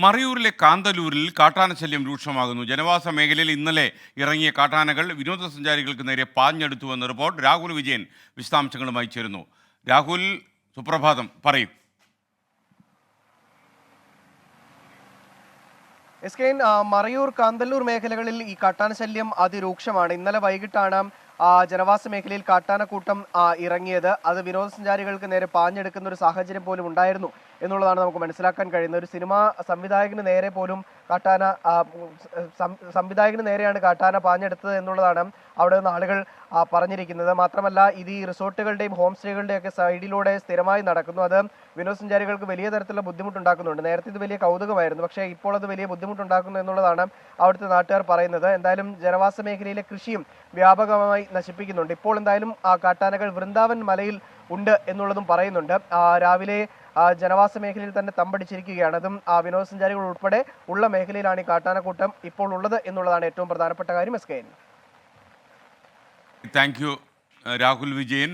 മറയൂരിലെ കാന്തല്ലൂരിൽ കാട്ടാനശല്യം രൂക്ഷമാകുന്നു. ജനവാസ മേഖലയിൽ ഇന്നലെ ഇറങ്ങിയ കാട്ടാനകൾ വിനോദസഞ്ചാരികൾക്ക് നേരെ പാഞ്ഞെടുത്തുവെന്ന് റിപ്പോർട്ട്. രാഹുൽ വിജയൻ വിശദാംശങ്ങളുമായി ചേരുന്നു. രാഹുൽ, സുപ്രഭാതം, പറയും. എസ്കെൻ, മറയൂർ കാന്തല്ലൂർ മേഖലകളിൽ ഈ കാട്ടാനശല്യം അതിരൂക്ഷമാണ്. ഇന്നലെ വൈകിട്ടാണ് ജനവാസ മേഖലയിൽ കാട്ടാനക്കൂട്ടം ഇറങ്ങിയത്. അത് വിനോദസഞ്ചാരികൾക്ക് നേരെ പാഞ്ഞെടുക്കുന്ന ഒരു സാഹചര്യം പോലും ഉണ്ടായിരുന്നു എന്നുള്ളതാണ് നമുക്ക് മനസ്സിലാക്കാൻ കഴിയുന്നത്. ഒരു സിനിമാ സംവിധായകന് നേരെ പോലും സംവിധായകന് നേരെയാണ് കാട്ടാന പാഞ്ഞെടുത്തത് എന്നുള്ളതാണ് അവിടെ നിന്ന് ആളുകൾ പറഞ്ഞിരിക്കുന്നത്. മാത്രമല്ല, ഇത് ഈ റിസോർട്ടുകളുടെയും ഹോം സ്റ്റേകളുടെയും ഒക്കെ സൈഡിലൂടെ സ്ഥിരമായി നടക്കുന്നു. അത് വിനോദസഞ്ചാരികൾക്ക് വലിയ തരത്തിലുള്ള ബുദ്ധിമുട്ടുണ്ടാക്കുന്നുണ്ട്. നേരത്തെ ഇത് വലിയ കൗതുകമായിരുന്നു, പക്ഷേ ഇപ്പോൾ അത് വലിയ ബുദ്ധിമുട്ടുണ്ടാക്കുന്നു എന്നുള്ളതാണ് അവിടുത്തെ നാട്ടുകാർ പറയുന്നത്. എന്തായാലും ജനവാസ മേഖലയിലെ കൃഷിയും വ്യാപകമായി നശിപ്പിക്കുന്നുണ്ട്. ഇപ്പോൾ എന്തായാലും ആ കാട്ടാനകൾ വൃന്ദാവൻ മലയിൽ ഉണ്ട് എന്നുള്ളതും പറയുന്നുണ്ട്. രാവിലെ ജനവാസ മേഖലയിൽ തന്നെ തമ്പടിച്ചിരിക്കുകയാണ്. അതും വിനോദസഞ്ചാരികൾ ഉൾപ്പെടെ ഉള്ള മേഖലയിലാണ് ഈ കാട്ടാനക്കൂട്ടം ഇപ്പോൾ ഉള്ളത് എന്നുള്ളതാണ് ഏറ്റവും പ്രധാനപ്പെട്ട കാര്യം. എസ്കെൻ, താങ്ക് യു രാഹുൽ വിജയൻ.